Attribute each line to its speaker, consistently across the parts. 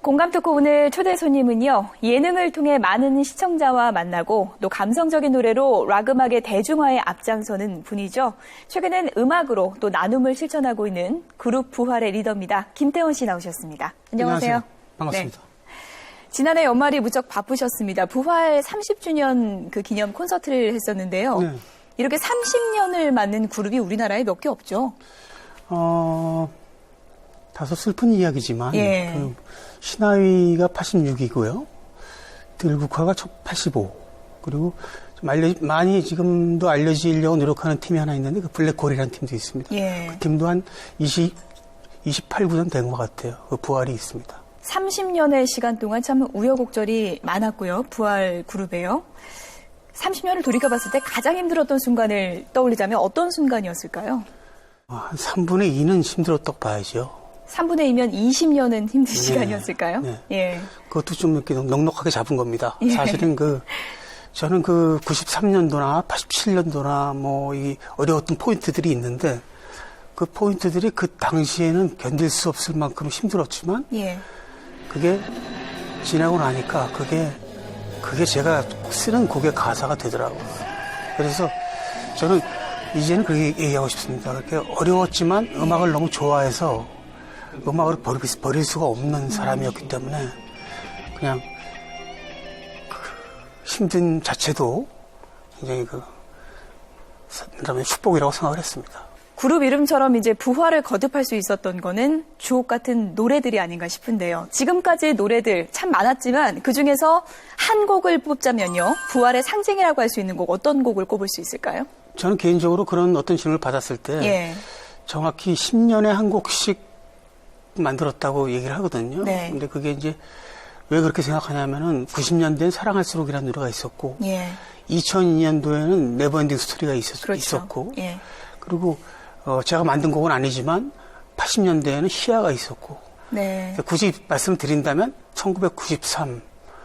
Speaker 1: 공감 토크 오늘 초대 손님은요. 예능을 통해 많은 시청자와 만나고 또 감성적인 노래로 락 음악의 대중화에 앞장서는 분이죠. 최근엔 음악으로 또 나눔을 실천하고 있는 그룹 부활의 리더입니다. 김태원 씨 나오셨습니다. 안녕하세요.
Speaker 2: 반갑습니다.
Speaker 1: 네. 지난해 연말이 무척 바쁘셨습니다. 부활 30주년 그 기념 콘서트를 했었는데요. 네. 이렇게 30년을 맞는 그룹이 우리나라에 몇 개 없죠?
Speaker 2: 다소 슬픈 이야기지만
Speaker 1: 예.
Speaker 2: 그 신하위가 86이고요. 들국화가 85. 그리고 좀 많이 지금도 알려지려고 노력하는 팀이 하나 있는데 그 블랙홀이라는 팀도 있습니다.
Speaker 1: 예.
Speaker 2: 그 팀도 한 28, 9년 된 것 같아요. 그 부활이 있습니다.
Speaker 1: 30년의 시간 동안 참 우여곡절이 많았고요. 부활 그룹에요. 30년을 돌이켜봤을 때 가장 힘들었던 순간을 떠올리자면 어떤 순간이었을까요?
Speaker 2: 한 3분의 2는 힘들었다고 봐야죠.
Speaker 1: 3분의 2면 20년은 힘든 시간이었을까요?
Speaker 2: 네.
Speaker 1: 예.
Speaker 2: 그것도 좀 이렇게 넉넉하게 잡은 겁니다.
Speaker 1: 예.
Speaker 2: 사실은 저는 93년도나 87년도나 이 어려웠던 포인트들이 있는데 그 포인트들이 그 당시에는 견딜 수 없을 만큼 힘들었지만
Speaker 1: 예.
Speaker 2: 그게 지나고 나니까 그게 제가 쓰는 곡의 가사가 되더라고요. 그래서 저는 이제는 그렇게 얘기하고 싶습니다. 그렇게 어려웠지만 음악을 너무 좋아해서 음악을 버릴 수가 없는 사람이었기 때문에 그냥 힘든 자체도 굉장히 그다음에 축복이라고 생각을 했습니다.
Speaker 1: 그룹 이름처럼 이제 부활을 거듭할 수 있었던 거는 주옥 같은 노래들이 아닌가 싶은데요. 지금까지의 노래들 참 많았지만 그중에서 한 곡을 뽑자면요. 부활의 상징이라고 할 수 있는 곡 어떤 곡을 꼽을 수 있을까요?
Speaker 2: 저는 개인적으로 그런 어떤 질문을 받았을 때
Speaker 1: 예.
Speaker 2: 정확히 10년에 한 곡씩 만들었다고 얘기를 하거든요.
Speaker 1: 네.
Speaker 2: 근데 그게 이제 왜 그렇게 생각하냐면은 90년대엔 사랑할수록이라는 노래가 있었고
Speaker 1: 예.
Speaker 2: 2002년도에는 네버엔딩 스토리가
Speaker 1: 그렇죠.
Speaker 2: 있었고
Speaker 1: 예.
Speaker 2: 그리고 제가 만든 곡은 아니지만 80년대에는 희야가 있었고
Speaker 1: 네.
Speaker 2: 굳이 말씀드린다면 1993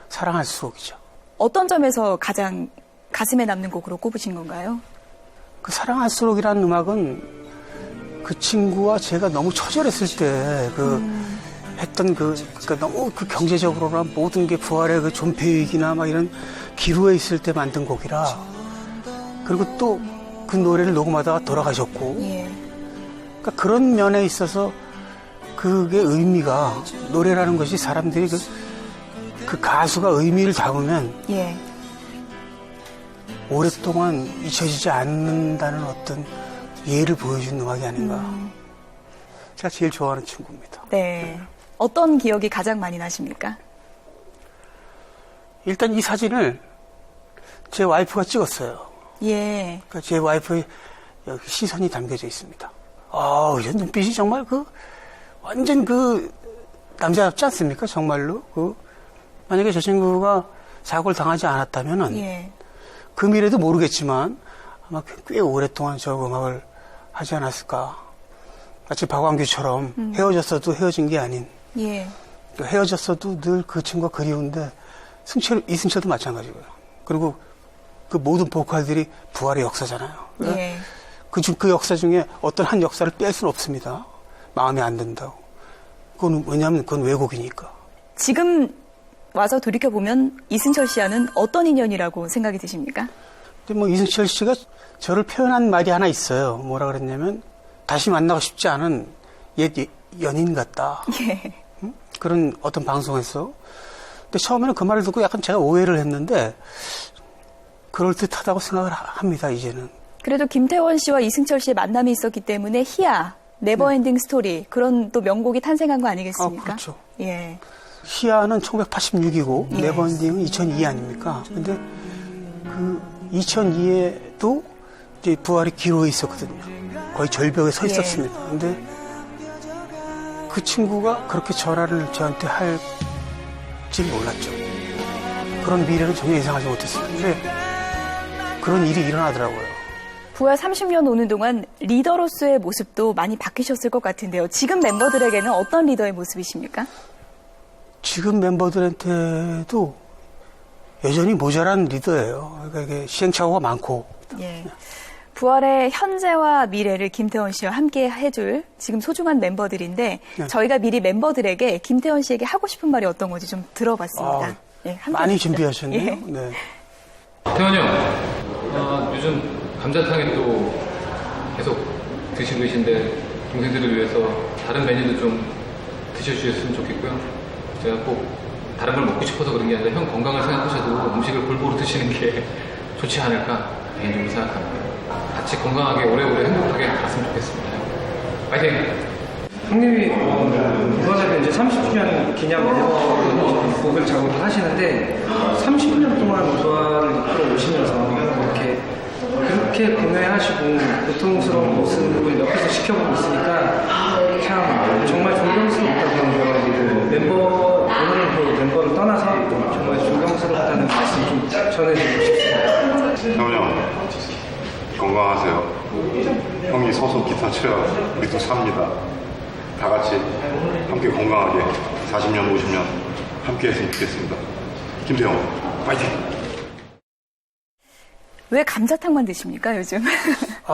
Speaker 2: 사랑할수록이죠.
Speaker 1: 어떤 점에서 가장 가슴에 남는 곡으로 꼽으신 건가요?
Speaker 2: 그 사랑할수록이라는 음악은 그 친구와 제가 너무 처절했을 때 했던 그러니까 너무 경제적으로나 모든 게 부활의 그 존폐위기나 막 이런 기로에 있을 때 만든 곡이라 그리고 또 그 노래를 녹음하다가 돌아가셨고
Speaker 1: 예.
Speaker 2: 그러니까 그런 면에 있어서 그게 의미가 노래라는 것이 사람들이 그 가수가 의미를 담으면
Speaker 1: 예.
Speaker 2: 오랫동안 잊혀지지 않는다는 어떤 예를 보여준 음악이 아닌가. 제가 제일 좋아하는 친구입니다.
Speaker 1: 네. 어떤 기억이 가장 많이 나십니까?
Speaker 2: 일단 이 사진을 제 와이프가 찍었어요.
Speaker 1: 예.
Speaker 2: 그러니까 제 와이프의 여기 시선이 담겨져 있습니다. 이 눈빛이 정말 완전 남자답지 않습니까? 정말로. 만약에 저 친구가 사고를 당하지 않았다면은
Speaker 1: 예.
Speaker 2: 그 미래도 모르겠지만 아마 꽤 오랫동안 저 음악을 하지 않았을까. 마치 박완규처럼 헤어졌어도 헤어진 게 아닌.
Speaker 1: 예.
Speaker 2: 헤어졌어도 늘 그 친구가 그리운데 이승철도 마찬가지고요. 그리고 그 모든 보컬들이 부활의 역사잖아요.
Speaker 1: 예.
Speaker 2: 그 역사 중에 어떤 한 역사를 뺄 수는 없습니다. 마음에 안 든다고. 왜냐하면 그건 왜곡이니까.
Speaker 1: 지금 와서 돌이켜보면 이승철 씨와는 어떤 인연이라고 생각이 드십니까?
Speaker 2: 근데 이승철 씨가 저를 표현한 말이 하나 있어요. 뭐라 그랬냐면 다시 만나고 싶지 않은 옛 연인 같다.
Speaker 1: 예.
Speaker 2: 그런 어떤 방송에서. 근데 처음에는 그 말을 듣고 약간 제가 오해를 했는데 그럴듯하다고 생각을 합니다. 이제는. 그래도
Speaker 1: 김태원 씨와 이승철 씨의 만남이 있었기 때문에 희야, 네버엔딩 스토리 그런 또 명곡이 탄생한 거 아니겠습니까?
Speaker 2: 그렇죠.
Speaker 1: 예.
Speaker 2: 희야는 1986이고
Speaker 1: 예.
Speaker 2: 네버엔딩은 2002 아닙니까? 근데 그 2002에도 이제 부활이 기로에 있었거든요. 거의 절벽에 서 있었습니다. 근데 그 친구가 그렇게 전화를 저한테 할지 몰랐죠. 그런 미래를 전혀 예상하지 못했어요. 근데 그런 일이 일어나더라고요.
Speaker 1: 부활 30년 오는 동안 리더로서의 모습도 많이 바뀌셨을 것 같은데요. 지금 멤버들에게는 어떤 리더의 모습이십니까?
Speaker 2: 지금 멤버들한테도 여전히 모자란 리더예요. 그러니까 이게 시행착오가 많고.
Speaker 1: 예. 부활의 현재와 미래를 김태원 씨와 함께 해줄 지금 소중한 멤버들인데
Speaker 2: 네.
Speaker 1: 저희가 미리 멤버들에게 김태원 씨에게 하고 싶은 말이 어떤 건지 좀 들어봤습니다. 예, 함께
Speaker 2: 많이
Speaker 1: 하시죠.
Speaker 2: 준비하셨네요.
Speaker 1: 예.
Speaker 2: 네.
Speaker 3: 태원이 형, 요즘 감자탕에 또 계속 드시고 계신데 동생들을 위해서 다른 메뉴도 좀 드셔주셨으면 좋겠고요. 제가 꼭 다른 걸 먹고 싶어서 그런 게 아니라 형 건강을 생각하셔도 음식을 골고루 드시는 게 좋지 않을까 개인적으로 생각합니다. 같이 건강하게 오래오래 행복하게 갔으면 좋겠습니다. 파이팅!
Speaker 4: 형님이 이번에도 이제 30주년 기념 앨범 곡을 작업을 하시는데 30년 동안 부활을 이끌어 오시면서 이렇게 그렇게 고뇌하시고 고통스러운 모습을 옆에서 지켜보고 있으니까 참 정말 존경스럽다는 거 멤버 오늘은 그 멤버를 떠나서 정말 존경스럽다는 말씀 좀 전해드리고 싶습니다.
Speaker 5: 태훈이 형 건강하세요. 형이 서서 기타 쳐야 우리도 삽니다. 다 같이 함께 건강하게 40년 50년 함께 했으면 좋겠습니다. 김태형 파이팅!
Speaker 1: 왜 감자탕만 드십니까 요즘?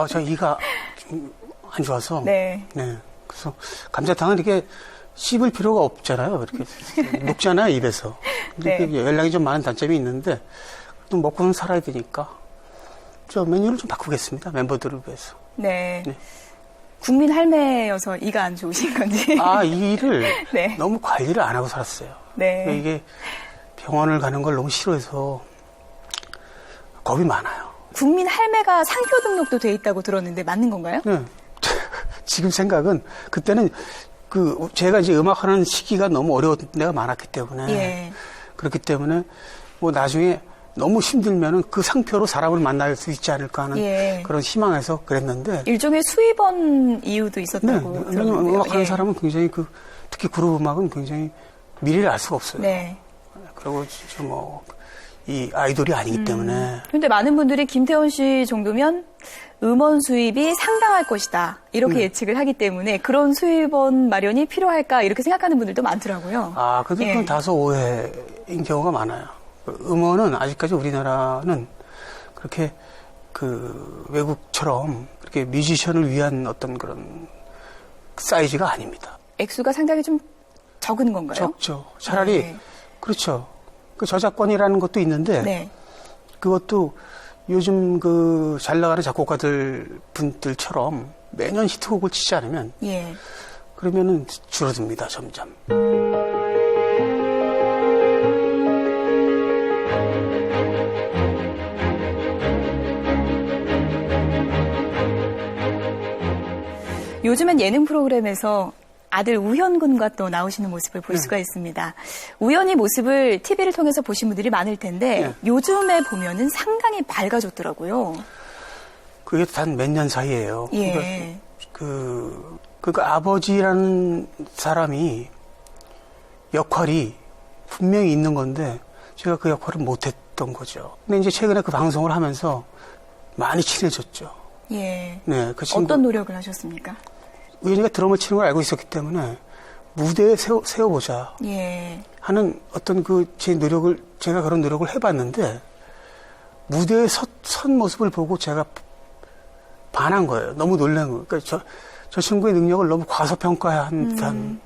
Speaker 2: 저 이가 좀 안 좋아서.
Speaker 1: 네.
Speaker 2: 네. 그래서 감자탕은 이렇게 씹을 필요가 없잖아요. 이렇게 녹잖아요, 입에서. 근데
Speaker 1: 네.
Speaker 2: 그 연락이 좀 많은 단점이 있는데 또 먹고는 살아야 되니까 저 메뉴를 좀 바꾸겠습니다. 멤버들을 위해서.
Speaker 1: 네.
Speaker 2: 네.
Speaker 1: 국민 할매여서 이가 안 좋으신 건지.
Speaker 2: 이 일을
Speaker 1: 네.
Speaker 2: 너무 관리를 안 하고 살았어요.
Speaker 1: 네.
Speaker 2: 그러니까 이게 병원을 가는 걸 너무 싫어해서 겁이 많아요.
Speaker 1: 국민 할매가 상표 등록도 돼 있다고 들었는데 맞는 건가요?
Speaker 2: 네. 지금 생각은 그때는 제가 이제 음악하는 시기가 너무 어려운 데가 많았기 때문에
Speaker 1: 예.
Speaker 2: 그렇기 때문에 뭐 나중에 너무 힘들면은 그 상표로 사람을 만날 수 있지 않을까 하는
Speaker 1: 예.
Speaker 2: 그런 희망에서 그랬는데
Speaker 1: 일종의 수입원 이유도
Speaker 2: 네,
Speaker 1: 있었다고
Speaker 2: 왜냐면
Speaker 1: 들었는데요.
Speaker 2: 음악하는
Speaker 1: 예.
Speaker 2: 사람은 굉장히 특히 그룹 음악은 굉장히 미래를 알 수가 없어요.
Speaker 1: 네.
Speaker 2: 그리고 진짜 이 아이돌이 아니기 때문에
Speaker 1: 그런데 많은 분들이 김태원 씨 정도면 음원 수입이 상당할 것이다 이렇게 예측을 하기 때문에 그런 수입원 마련이 필요할까 이렇게 생각하는 분들도 많더라고요.
Speaker 2: 그래도
Speaker 1: 예.
Speaker 2: 좀 다소 오해인 경우가 많아요. 음원은 아직까지 우리나라는 그렇게 외국처럼 그렇게 뮤지션을 위한 어떤 그런 사이즈가 아닙니다.
Speaker 1: 액수가 상당히 좀 적은 건가요?
Speaker 2: 적죠. 차라리
Speaker 1: 네.
Speaker 2: 그렇죠. 그 저작권이라는 것도 있는데
Speaker 1: 네.
Speaker 2: 그것도 요즘 잘 나가는 분들처럼 매년 히트곡을 치지 않으면
Speaker 1: 예.
Speaker 2: 그러면은 줄어듭니다, 점점.
Speaker 1: 요즘엔 예능 프로그램에서 아들 우현 군과 또 나오시는 모습을 볼 수가 있습니다. 우현이 모습을 TV를 통해서 보신 분들이 많을 텐데 요즘에 보면은 상당히 밝아졌더라고요.
Speaker 2: 그게 단 몇 년 사이예요.
Speaker 1: 예.
Speaker 2: 그러니까 아버지라는 사람이 역할이 분명히 있는 건데 제가 그 역할을 못했던 거죠. 근데 이제 최근에 그 방송을 하면서 많이 친해졌죠.
Speaker 1: 예.
Speaker 2: 네, 그 친구.
Speaker 1: 어떤 노력을 하셨습니까?
Speaker 2: 우연히가 드럼을 치는 걸 알고 있었기 때문에 무대에 세워보자
Speaker 1: 예.
Speaker 2: 하는 어떤 제가 그런 노력을 해봤는데 무대에 선 모습을 보고 제가 반한 거예요. 너무 놀란 거예요. 그러니까 저 친구의 능력을 너무 과소평가한 듯한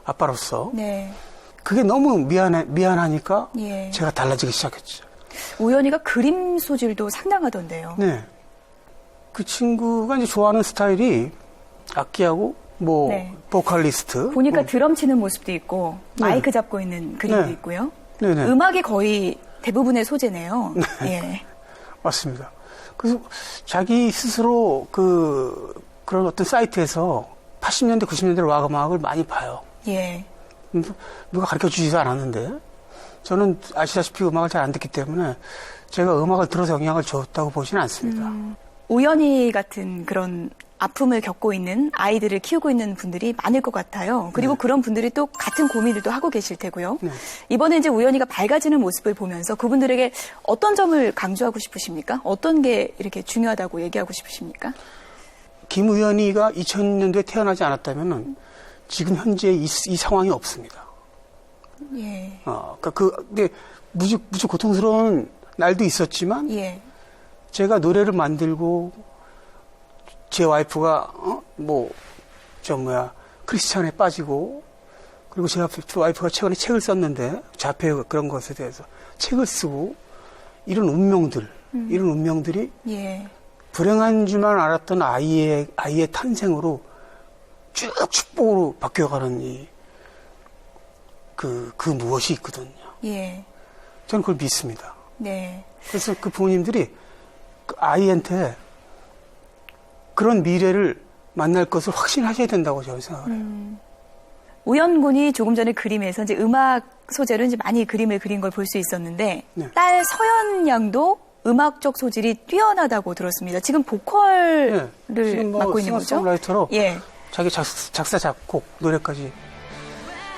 Speaker 2: 아빠로서
Speaker 1: 네.
Speaker 2: 그게 너무 미안하니까
Speaker 1: 예.
Speaker 2: 제가 달라지기 시작했죠.
Speaker 1: 우현이가 그림 소질도 상당하던데요.
Speaker 2: 네. 그 친구가 이제 좋아하는 스타일이 악기하고
Speaker 1: 네.
Speaker 2: 보컬리스트.
Speaker 1: 보니까 드럼 치는 모습도 있고 마이크 잡고 있는 그림도
Speaker 2: 네.
Speaker 1: 있고요.
Speaker 2: 네네.
Speaker 1: 음악이 거의 대부분의 소재네요. 예.
Speaker 2: 맞습니다. 그래서 자기 스스로 그런 어떤 사이트에서 80년대, 90년대 락 음악을 많이 봐요.
Speaker 1: 예.
Speaker 2: 누가 가르쳐 주지도 않았는데 저는 아시다시피 음악을 잘 안 듣기 때문에 제가 음악을 들어서 영향을 줬다고 보지는 않습니다.
Speaker 1: 우연히 같은 그런 아픔을 겪고 있는 아이들을 키우고 있는 분들이 많을 것 같아요. 그리고 그런 분들이 또 같은 고민을 또 하고 계실 테고요. 이번에 이제 우연히가 밝아지는 모습을 보면서 그분들에게 어떤 점을 강조하고 싶으십니까? 어떤 게 이렇게 중요하다고 얘기하고 싶으십니까?
Speaker 2: 김우연이가 2000년도에 태어나지 않았다면은 지금 현재 이 상황이 없습니다.
Speaker 1: 예.
Speaker 2: 근데 무지 고통스러운 날도 있었지만
Speaker 1: 예.
Speaker 2: 제가 노래를 만들고 제 와이프가 크리스찬에 빠지고 그리고 제 와이프가 최근에 책을 썼는데 자폐 그런 것에 대해서 책을 쓰고 이런 운명들이
Speaker 1: 예.
Speaker 2: 불행한 줄만 알았던 아이의 탄생으로 쭉 축복으로 바뀌어가는 그 무엇이 있거든요.
Speaker 1: 예.
Speaker 2: 저는 그걸 믿습니다.
Speaker 1: 네.
Speaker 2: 그래서 그 부모님들이 그 아이한테 그런 미래를 만날 것을 확신하셔야 된다고 저는 생각을 해요.
Speaker 1: 우연 군이 조금 전에 그림에서 이제 음악 소재로 이제 많이 그림을 그린 걸 볼 수 있었는데
Speaker 2: 네.
Speaker 1: 딸 서연 양도 음악적 소질이 뛰어나다고 들었습니다. 지금 보컬을
Speaker 2: 지금
Speaker 1: 맡고 있는 거죠?
Speaker 2: 싱어송라이터로
Speaker 1: 예.
Speaker 2: 자기 작사 작곡 노래까지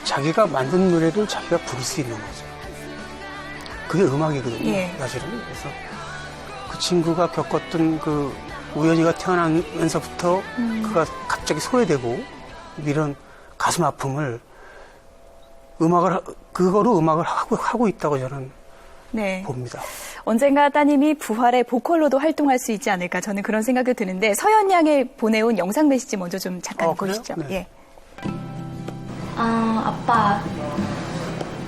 Speaker 2: 자기가 만든 노래를 자기가 부를 수 있는 거죠. 그게 음악이거든요.
Speaker 1: 예.
Speaker 2: 사실은. 그래서 그 친구가 겪었던 그 우연히가 태어나면서부터 그가 갑자기 소외되고 이런 가슴 아픔을 그거로 음악을 하고 있다고 저는
Speaker 1: 네.
Speaker 2: 봅니다.
Speaker 1: 언젠가 따님이 부활의 보컬로도 활동할 수 있지 않을까 저는 그런 생각이 드는데 서연 양이 보내온 영상 메시지 먼저 좀 잠깐
Speaker 2: 그래요?
Speaker 1: 보시죠.
Speaker 2: 네.
Speaker 1: 예.
Speaker 6: 아빠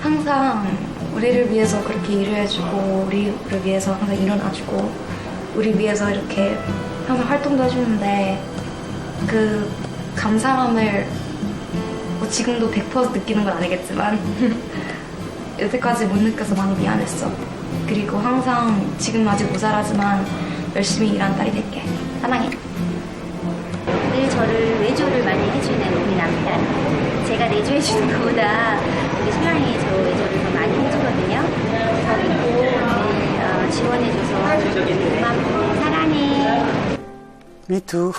Speaker 6: 항상 우리를 위해서 그렇게 일을 해주고 우리를 위해서 항상 일어나주고 우리 위해서 이렇게 항상 활동도 해주는데 그 감사함을 뭐 지금도 100% 느끼는 건 아니겠지만 여태까지 못 느껴서 많이 미안했어. 그리고 항상 지금 아직 모자라지만 열심히 일하는 딸이 될게. 사랑해.
Speaker 7: 늘 저를 외조를 많이 해주는 우리 남편. 제가 내조해주는 것보다 우리 신랑이 저 외조를 더 많이 해주거든요. 저 믿고 늘 지원해줘서 고맙고 사랑해.
Speaker 2: 미투.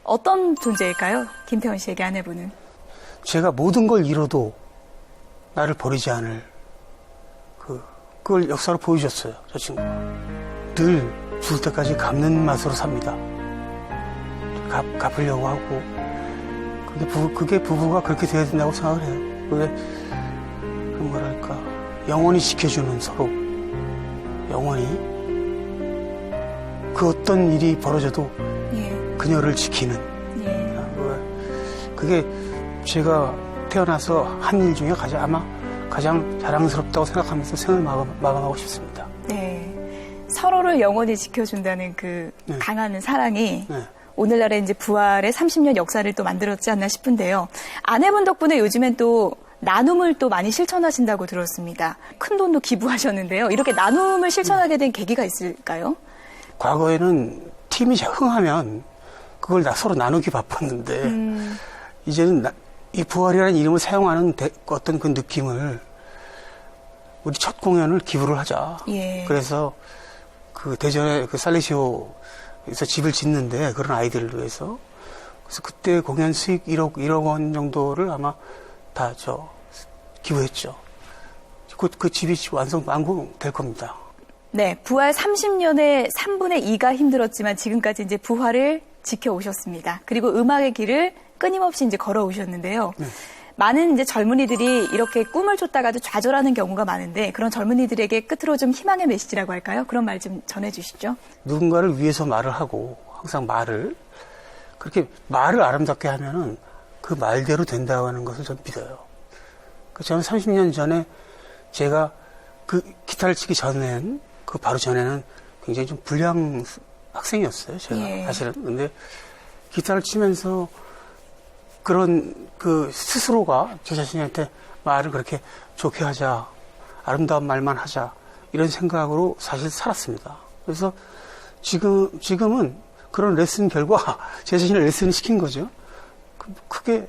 Speaker 1: 어떤 존재일까요? 김태원 씨에게 아내분은.
Speaker 2: 제가 모든 걸 잃어도 나를 버리지 않을 그걸 역사로 보여줬어요. 저 친구가. 늘 죽을 때까지 갚는 맛으로 삽니다. 갚으려고 하고 그게 부부가 그렇게 돼야 된다고 생각을 해요. 그게 뭐랄까 영원히 지켜주는 서로 영원히 그 어떤 일이 벌어져도
Speaker 1: 예.
Speaker 2: 그녀를 지키는
Speaker 1: 예.
Speaker 2: 그게 제가 태어나서 한 일 중에 가장 자랑스럽다고 생각하면서 생을 마감하고 싶습니다.
Speaker 1: 네. 서로를 영원히 지켜준다는 그
Speaker 2: 네.
Speaker 1: 강한 사랑이
Speaker 2: 네.
Speaker 1: 오늘날에 이제 부활의 30년 역사를 또 만들었지 않나 싶은데요. 아내분 덕분에 요즘엔 또 나눔을 또 많이 실천하신다고 들었습니다. 큰 돈도 기부하셨는데요. 이렇게 나눔을 실천하게 된 계기가 있을까요?
Speaker 2: 과거에는 팀이 흥하면 그걸 서로 나누기 바빴는데 이제는 이 부활이라는 이름을 사용하는 어떤 그 느낌을 우리 첫 공연을 기부를 하자.
Speaker 1: 예.
Speaker 2: 그래서 그 대전에 그 살레시오에서 집을 짓는데 그런 아이들을 위해서 그래서 그때 공연 수익 1억 원 정도를 아마 다 기부했죠. 그 집이 완공될 겁니다.
Speaker 1: 네, 부활 30년에 3분의 2가 힘들었지만 지금까지 이제 부활을 지켜오셨습니다. 그리고 음악의 길을 끊임없이 이제 걸어오셨는데요.
Speaker 2: 네.
Speaker 1: 많은 이제 젊은이들이 이렇게 꿈을 쫓다가도 좌절하는 경우가 많은데 그런 젊은이들에게 끝으로 좀 희망의 메시지라고 할까요? 그런 말 좀 전해주시죠.
Speaker 2: 누군가를 위해서 말을 하고 항상 그렇게 말을 아름답게 하면은 그 말대로 된다고 하는 것을 전 믿어요. 저는 30년 전에 제가 그 기타를 치기 전엔 바로 전에는 굉장히 좀 불량 학생이었어요. 제가
Speaker 1: 예.
Speaker 2: 사실은. 근데 기타를 치면서 그런 스스로가 제 자신한테 말을 그렇게 좋게 하자, 아름다운 말만 하자 이런 생각으로 사실 살았습니다. 그래서 지금은 그런 레슨 결과 제 자신을 레슨을 시킨 거죠. 크게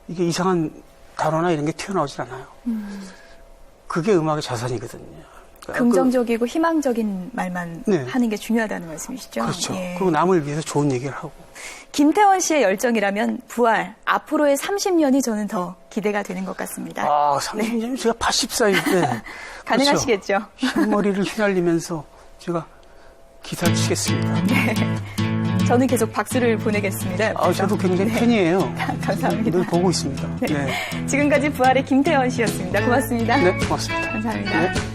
Speaker 2: 이게 이상한 단어나 이런 게 튀어나오질 않아요. 그게 음악의 자산이거든요.
Speaker 1: 긍정적이고 희망적인 말만
Speaker 2: 네.
Speaker 1: 하는 게 중요하다는 말씀이시죠?
Speaker 2: 그렇죠.
Speaker 1: 예.
Speaker 2: 그리고 남을 위해서 좋은 얘기를 하고.
Speaker 1: 김태원 씨의 열정이라면 부활, 앞으로의 30년이 저는 더 기대가 되는 것 같습니다.
Speaker 2: 아, 30년 제가 84일때
Speaker 1: 가능하시겠죠?
Speaker 2: 흰머리를 휘날리면서 제가 기사를 치겠습니다.
Speaker 1: 저는 계속 박수를 보내겠습니다.
Speaker 2: 아, 저도 굉장히 팬이에요.
Speaker 1: 감사합니다.
Speaker 2: 늘 보고 있습니다. 네.
Speaker 1: 지금까지 부활의 김태원 씨였습니다. 고맙습니다.
Speaker 2: 네, 고맙습니다.
Speaker 1: 감사합니다.
Speaker 2: 네.